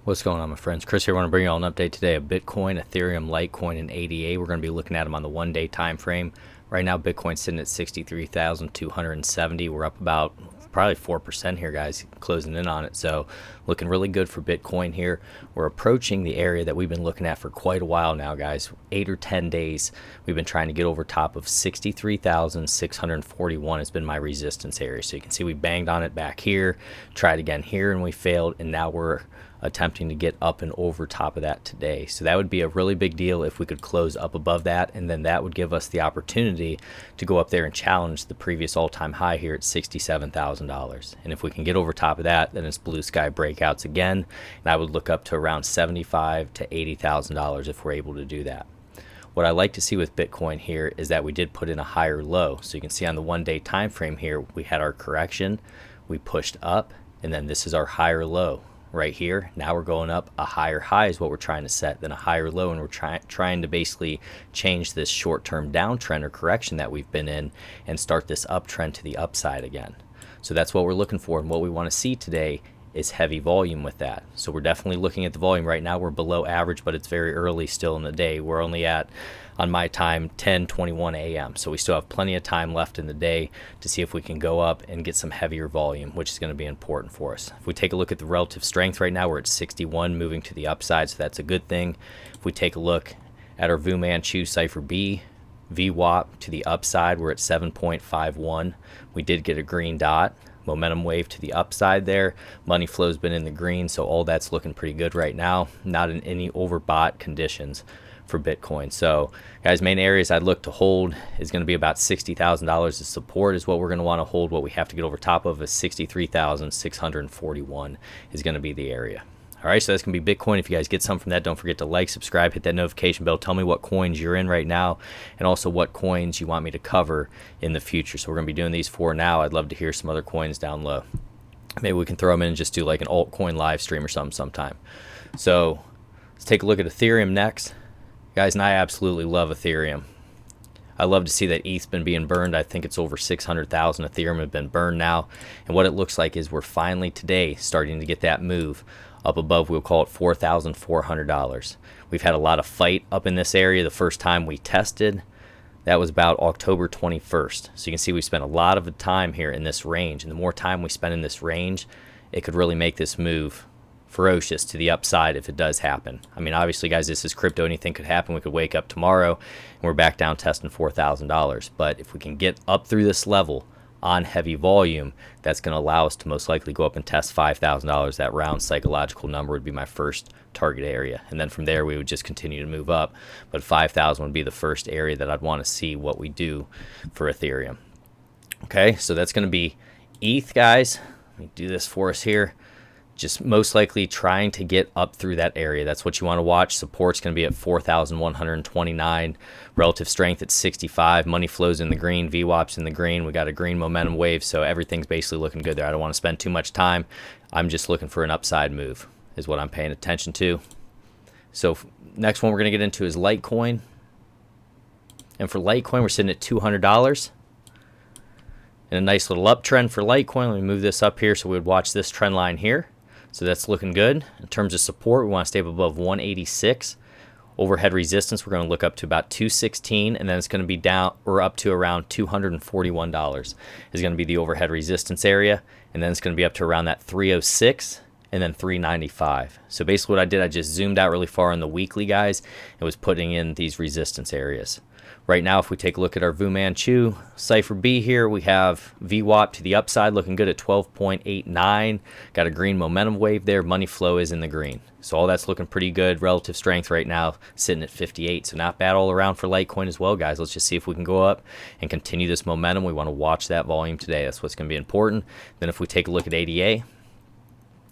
What's going on, my friends? Chris here. I want to bring you all an update today of Bitcoin, Ethereum, Litecoin, and ADA. We're going to be looking at them on the one-day time frame. Right now, Bitcoin's sitting at 63,270. We're up about probably 4% here, guys, closing in on it. So looking really good for Bitcoin here. We're approaching the area that we've been looking at for quite a while now, guys. 8 or 10 days. We've been trying to get over top of 63,641 has been my resistance area. So you can see we banged on it back here, tried again here, and we failed. And now we're attempting to get up and over top of that today. So that would be a really big deal if we could close up above that, and then that would give us the opportunity to go up there and challenge the previous all-time high here at $67,000. And if we can get over top of that, then it's blue sky breakouts again, and I would look up to around $75,000 to $80,000 if we're able to do that. What I like to see with Bitcoin here is that we did put in a higher low. So you can see on the one-day time frame here, we had our correction, we pushed up, and then this is our higher low right here. Now we're going up. A higher high is what we're trying to set, then a higher low, and we're trying to basically change this short-term downtrend or correction that we've been in and start this uptrend to the upside again. So that's what we're looking for, and what we want to see today is heavy volume with that. So we're definitely looking at the volume. Right now we're below average, but it's very early still in the day. We're only at, on my time, 10:21 a.m. So we still have plenty of time left in the day to see if we can go up and get some heavier volume, which is going to be important for us. If we take a look at the relative strength right now, we're at 61, moving to the upside, so that's a good thing. If we take a look at our Fu Manchu Cipher B, VWAP to the upside, we're at 7.51. We did get a green dot. Momentum wave to the upside there. Money flow's been in the green, so all that's looking pretty good right now. Not in any overbought conditions for Bitcoin. So guys, main areas I'd look to hold is going to be about $60,000 of support is what we're going to want to hold. What we have to get over top of is 63,641 is going to be the area. All right, so that's going to be Bitcoin. If you guys get some from that, don't forget to like, subscribe, hit that notification bell. Tell me what coins you're in right now and also what coins you want me to cover in the future. So we're going to be doing these for now. I'd love to hear some other coins down low. Maybe we can throw them in and just do like an altcoin live stream or something sometime. So let's take a look at Ethereum next. Guys, and I absolutely love Ethereum. I love to see that ETH's been being burned. I think it's over 600,000 Ethereum have been burned now. And what it looks like is we're finally today starting to get that move up above. We'll call it $4,400. We've had a lot of fight up in this area. The first time we tested, that was about October 21st. So you can see we spent a lot of the time here in this range. And the more time we spend in this range, it could really make this move ferocious to the upside if it does happen. I mean, obviously, guys, this is crypto. Anything could happen. We could wake up tomorrow and we're back down testing $4,000. But if we can get up through this level on heavy volume, that's going to allow us to most likely go up and test $5,000. That round psychological number would be my first target area. And then from there, we would just continue to move up. But 5,000 would be the first area that I'd want to see what we do for Ethereum. Okay, so that's going to be ETH, guys. Let me do this for us here. Just most likely trying to get up through that area. That's what you want to watch. Support's going to be at 4,129. Relative strength at 65. Money flows in the green. VWAP's in the green. We got a green momentum wave, so everything's basically looking good there. I don't want to spend too much time. I'm just looking for an upside move is what I'm paying attention to. So next one we're going to get into is Litecoin. And for Litecoin, we're sitting at $200. And a nice little uptrend for Litecoin. Let me move this up here so we would watch this trend line here. So that's looking good. In terms of support, we want to stay up above 186. Overhead resistance, we're going to look up to about 216, and then it's going to be down or up to around $241 is going to be the overhead resistance area, and then it's going to be up to around that 306 and then 395. So basically what I did, I just zoomed out really far on the weekly, guys, and was putting in these resistance areas. Right now, if we take a look at our Fu Manchu Cipher B here, we have VWAP to the upside looking good at 12.89. Got a green momentum wave there. Money flow is in the green. So all that's looking pretty good. Relative strength right now sitting at 58. So not bad all around for Litecoin as well, guys. Let's just see if we can go up and continue this momentum. We want to watch that volume today. That's what's going to be important. Then if we take a look at ADA,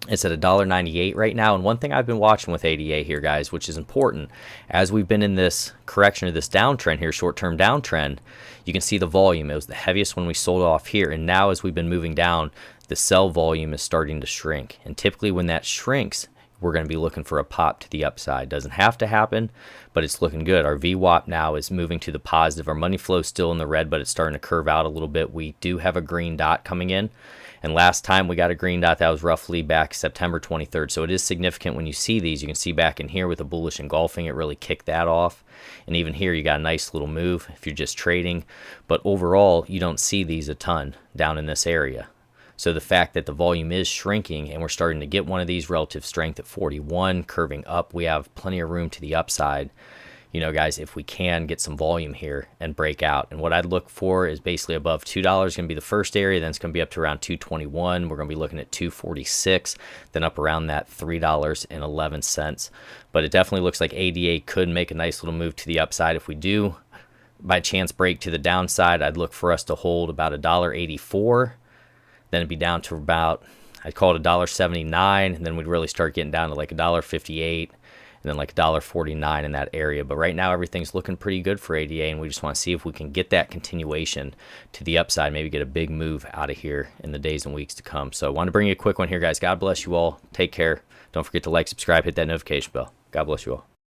it's at $1.98 right now. And one thing I've been watching with ADA here, guys, which is important, as we've been in this correction or this downtrend here, short-term downtrend, you can see the volume. It was the heaviest when we sold off here. And now as we've been moving down, the sell volume is starting to shrink. And typically when that shrinks, we're going to be looking for a pop to the upside. Doesn't have to happen, but it's looking good. Our VWAP now is moving to the positive. Our money flow is still in the red, but it's starting to curve out a little bit. We do have a green dot coming in. And last time we got a green dot, that was roughly back September 23rd. So it is significant when you see these. You can see back in here with a bullish engulfing, it really kicked that off. And even here you got a nice little move if you're just trading. But overall, you don't see these a ton down in this area. So the fact that the volume is shrinking and we're starting to get one of these relative strength at 41, curving up, we have plenty of room to the upside. You know, guys, if we can get some volume here and break out. And what I'd look for is basically above $2 going to be the first area. Then it's going to be up to around 221. We're going to be looking at 246, then up around that $3.11. But it definitely looks like ADA could make a nice little move to the upside. If we do by chance break to the downside, I'd look for us to hold about $1.84. Then it'd be down to about, I'd call it $1.79, and then we'd really start getting down to like $1.58, and then like $1.49 in that area. But right now everything's looking pretty good for ADA, and we just want to see if we can get that continuation to the upside, maybe get a big move out of here in the days and weeks to come. So I want to bring you a quick one here, guys. God bless you all. Take care. Don't forget to like, subscribe, hit that notification bell. God bless you all.